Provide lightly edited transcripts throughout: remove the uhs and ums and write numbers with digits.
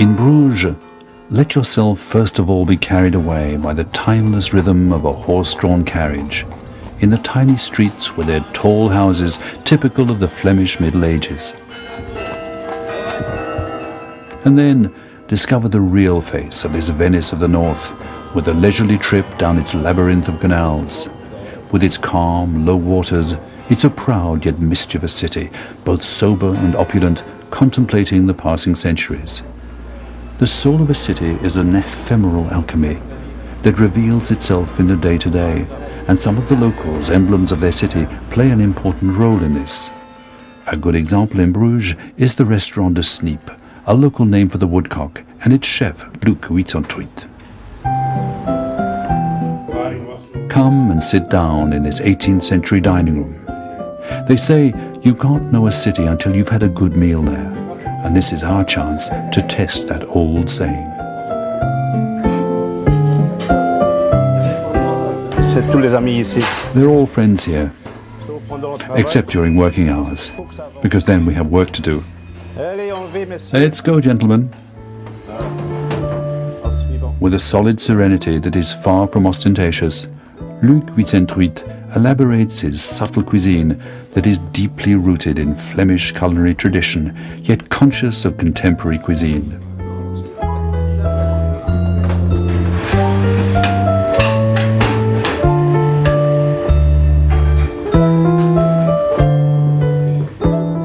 In Bruges, let yourself first of all be carried away by the timeless rhythm of a horse-drawn carriage, in the tiny streets with their tall houses typical of the Flemish Middle Ages. And then discover the real face of this Venice of the North, with a leisurely trip down its labyrinth of canals. With its calm, low waters, it's a proud yet mischievous city, both sober and opulent, contemplating the passing centuries. The soul of a city is an ephemeral alchemy that reveals itself in the day-to-day, and some of the locals, emblems of their city, play an important role in this. A good example in Bruges is the restaurant de Snippe, a local name for the woodcock, and its chef, Luc Huysentruit. Come and sit down in this 18th century dining room. They say you can't know a city until you've had a good meal there, and this is our chance to test that old saying. They're all friends here, except during working hours, because then we have work to do. Let's go, gentlemen. With a solid serenity that is far from ostentatious, Luc Huysentruit elaborates his subtle cuisine that is deeply rooted in Flemish culinary tradition, yet conscious of contemporary cuisine.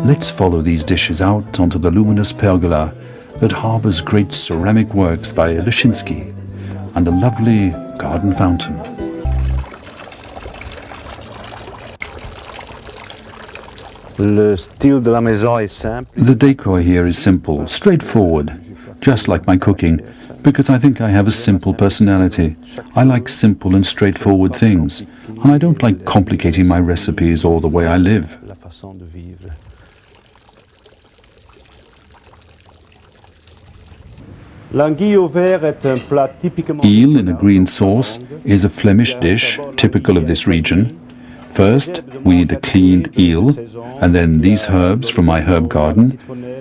Let's follow these dishes out onto the luminous pergola that harbors great ceramic works by Leschinski and a lovely garden fountain. The decor here is simple, straightforward, just like my cooking, because I think I have a simple personality. I like simple and straightforward things, and I don't like complicating my recipes or the way I live. Eel in a green sauce is a Flemish dish typical of this region. First, we need a cleaned eel, and then these herbs from my herb garden.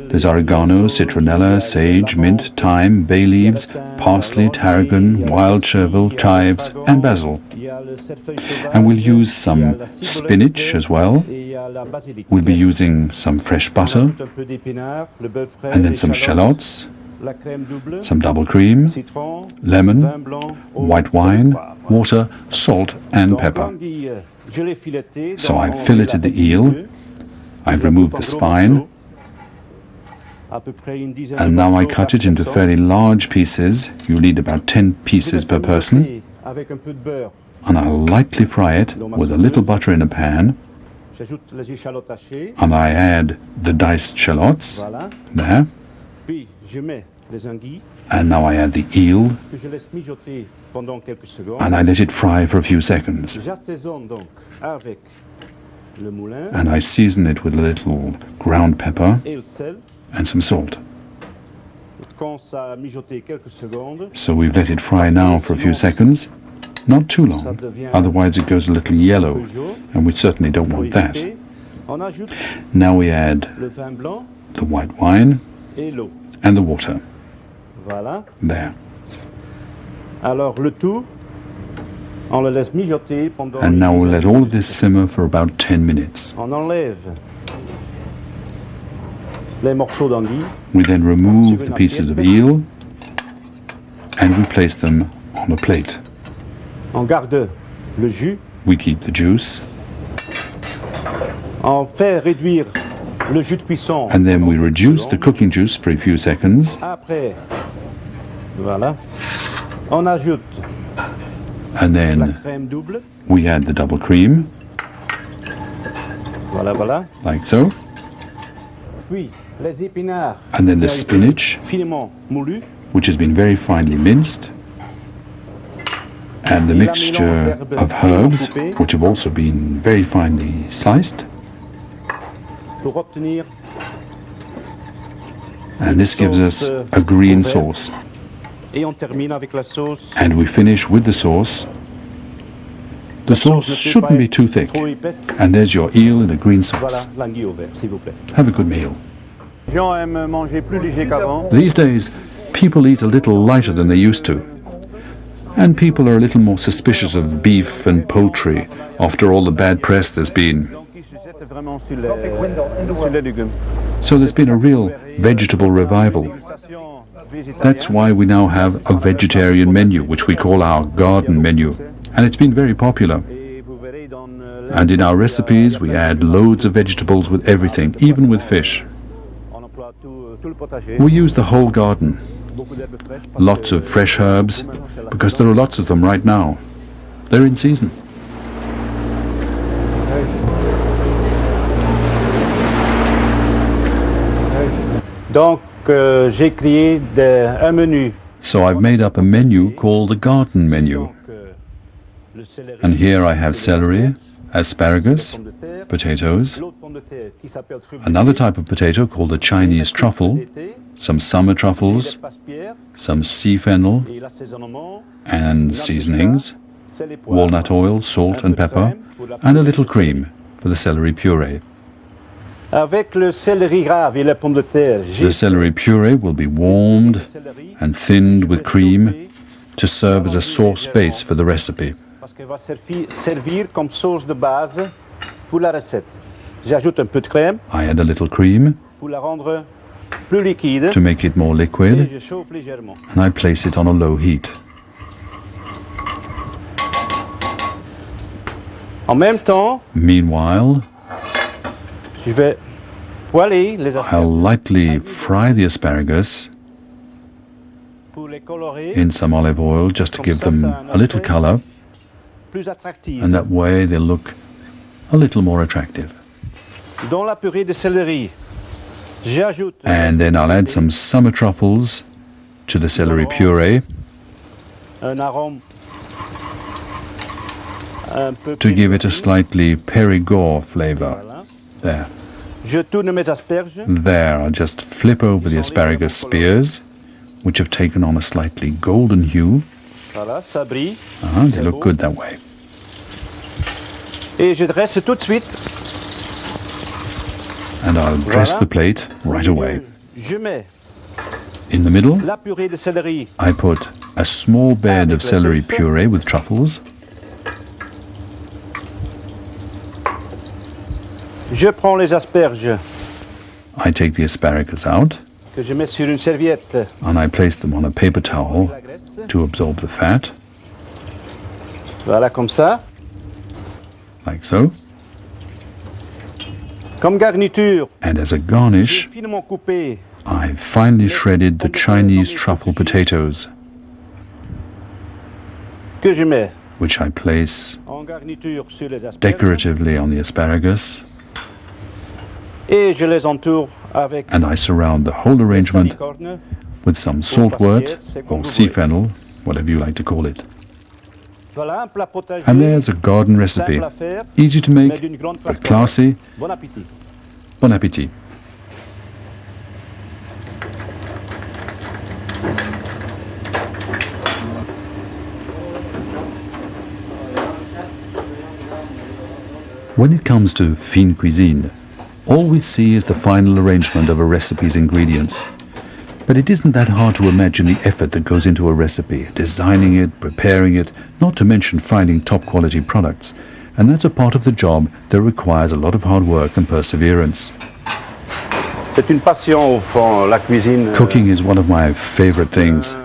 There's oregano, citronella, sage, mint, thyme, bay leaves, parsley, tarragon, wild chervil, chives, and basil. And we'll use some spinach as well. We'll be using some fresh butter, and then some shallots, some double cream, lemon, white wine, water, salt, and pepper. So I've filleted the eel, I've removed the spine, and now I cut it into fairly large pieces. You'll need about 10 pieces per person. And I'll lightly fry it with a little butter in a pan. And I add the diced shallots, there. And now I add the eel, and I let it fry for a few seconds. And I season it with a little ground pepper and some salt. So we've let it fry now for a few seconds, not too long, otherwise it goes a little yellow, and we certainly don't want that. Now we add the white wine and the water. There. And now we'll let all of this simmer for about 10 minutes. We then remove the pieces of eel and we place them on a plate. We keep the juice. And then we reduce the cooking juice for a few seconds. And then we add the double cream, like so. And then the spinach, which has been very finely minced, and the mixture of herbs, which have also been very finely sliced. And this gives us a green sauce. And we finish with the sauce. The sauce shouldn't be too thick. And there's your eel in a green sauce. Have a good meal. These days, people eat a little lighter than they used to. And people are a little more suspicious of beef and poultry after all the bad press there's been. So there's been a real vegetable revival. That's why we now have a vegetarian menu, which we call our garden menu. And it's been very popular. And in our recipes, we add loads of vegetables with everything, even with fish. We use the whole garden. Lots of fresh herbs, because there are lots of them right now. They're in season. So I've made up a menu called the garden menu. And here I have celery, asparagus, potatoes, another type of potato called the Chinese truffle, some summer truffles, some sea fennel and seasonings, walnut oil, salt and pepper, and a little cream for the celery puree. The celery puree will be warmed and thinned with cream to serve as a sauce base for the recipe. I add a little cream to make it more liquid, and I place it on a low heat. Meanwhile, I'll lightly fry the asparagus in some olive oil just to give them a little color, and that way they'll look a little more attractive. And then I'll add some summer truffles to the celery puree to give it a slightly Périgord flavor. There. There, I'll just flip over the asparagus spears, which have taken on a slightly golden hue. They look good that way. And I'll dress the plate right away. In the middle, I put a small bed of celery puree with truffles. I take the asparagus out, and I place them on a paper towel to absorb the fat. Like so. And as a garnish, I finely shredded the Chinese truffle potatoes, which I place decoratively on the asparagus. And I surround the whole arrangement with some saltwort or sea fennel, whatever you like to call it. And there's a garden recipe, easy to make, but classy. Bon appétit. When it comes to fine cuisine, all we see is the final arrangement of a recipe's ingredients. But it isn't that hard to imagine the effort that goes into a recipe, designing it, preparing it, not to mention finding top quality products. And that's a part of the job that requires a lot of hard work and perseverance. Cooking is one of my favorite things.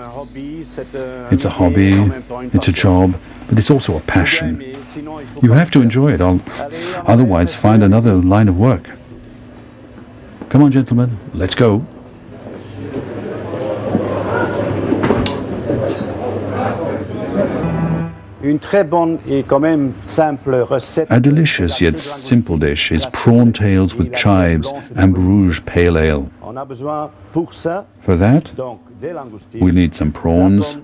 It's a hobby, it's a job, but it's also a passion. You have to enjoy it, otherwise find another line of work. Come on, gentlemen, let's go. A delicious yet simple dish is prawn tails with chives and Bruges pale ale. For that, we need some prawns,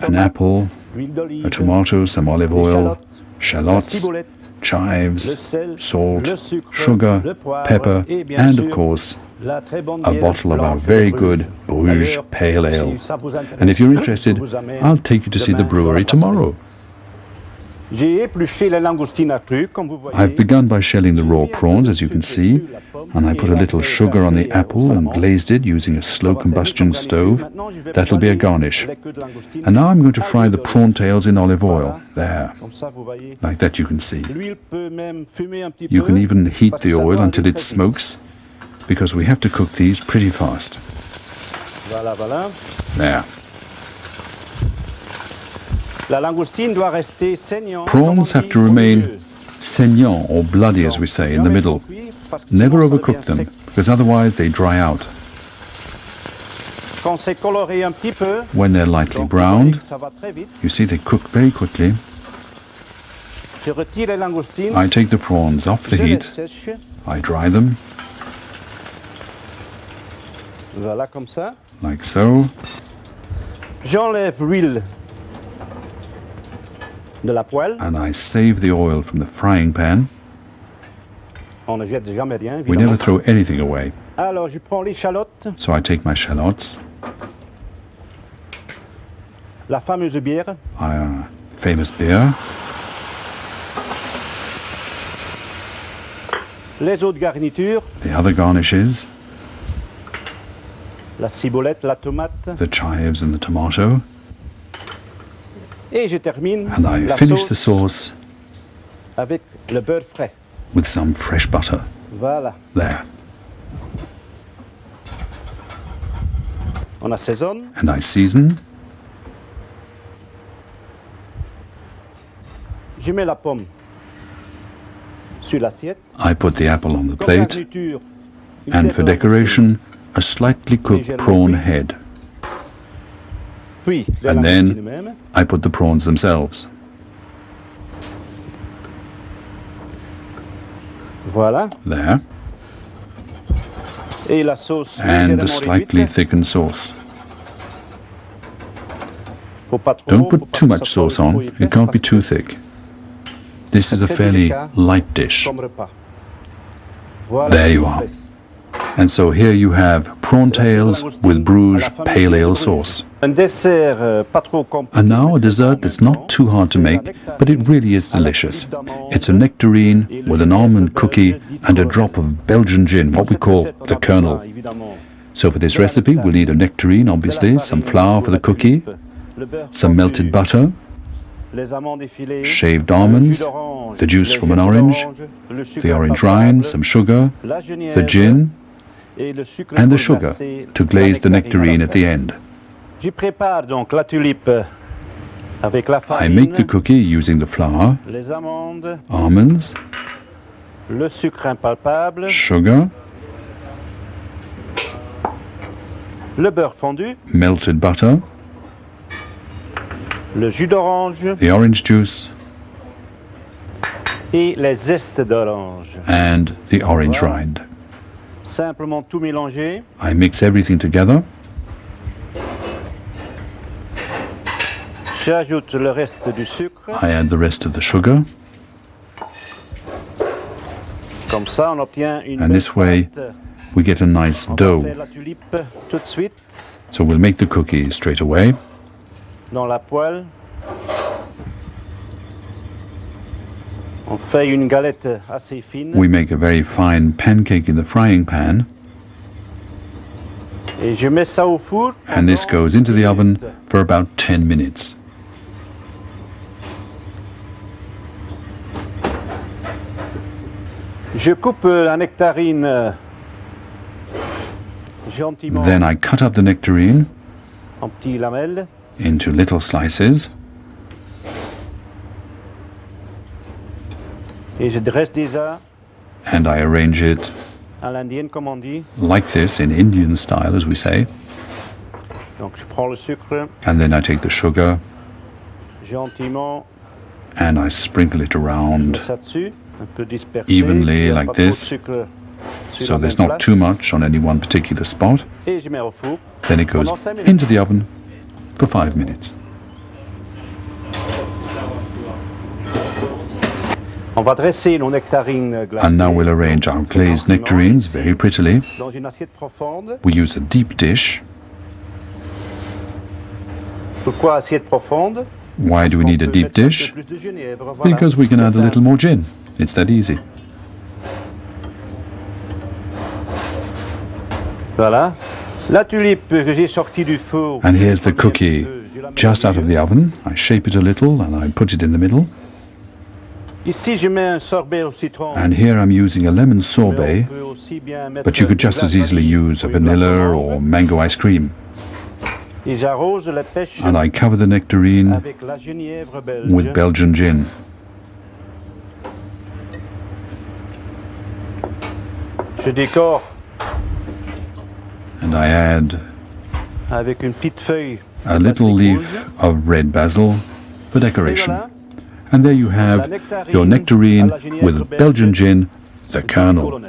an apple, a tomato, some olive oil, shallots, chives, salt, sugar, pepper, and of course, a bottle of our very good Bruges pale ale. And if you're interested, I'll take you to see the brewery tomorrow. I've begun by shelling the raw prawns, as you can see, and I put a little sugar on the apple and glazed it using a slow combustion stove. That'll be a garnish. And now I'm going to fry the prawn tails in olive oil. There. Like that you can see. You can even heat the oil until it smokes, because we have to cook these pretty fast. There. Prawns have to remain saignant, or bloody as we say, in the middle. Never overcook them, because otherwise they dry out. When they're lightly browned, you see they cook very quickly. I take the prawns off the heat, I dry them, like so. And I save the oil from the frying pan. We never throw anything away. So I take my shallots, our famous beer, the other garnishes, the chives and the tomato, and I finish the sauce with some fresh butter. There. And I season. I put the apple on the plate, and for decoration, a slightly cooked prawn head. And then I put the prawns themselves. There. And the slightly thickened sauce. Don't put too much sauce on, it can't be too thick. This is a fairly light dish. There you are. And so here you have prawn tails with Bruges pale ale sauce. And now a dessert that's not too hard to make, but it really is delicious. It's a nectarine with an almond cookie and a drop of Belgian gin, what we call the kernel. So for this recipe we'll need a nectarine, obviously, some flour for the cookie, some melted butter, shaved almonds, the juice from an orange, the orange rind, some sugar, the gin, and the sugar to glaze the nectarine at the end. I make the cookie using the flour, almonds, sugar, melted butter, the orange juice, and the orange rind. I mix everything together. I add the rest of the sugar. And this way we get a nice dough. So we'll make the cookies straight away. We make a very fine pancake in the frying pan. And this goes into the oven for about 10 minutes. Then I cut up the nectarine into little slices. And I arrange it like this, in Indian style, as we say. And then I take the sugar and I sprinkle it around evenly like this, so there's not too much on any one particular spot. Then it goes into the oven for 5 minutes. And now we'll arrange our glazed nectarines very prettily. We use a deep dish. Why do we need a deep dish? Because we can add a little more gin. It's that easy. Voilà. La tulipe que j'ai sortie du four. And here's the cookie just out of the oven. I shape it a little and I put it in the middle. Ici, je mets un sorbet au citron. And here I'm using a lemon sorbet, but you could just as easily use a vanilla or mango ice cream. Et j'arrose la pêche And I cover the nectarine avec la genièvre belge. with Belgian gin. Je décore And I add avec une petite feuille. a little leaf of red basil for decoration. Voilà. And there you have your nectarine with Belgian gin, the Colonel.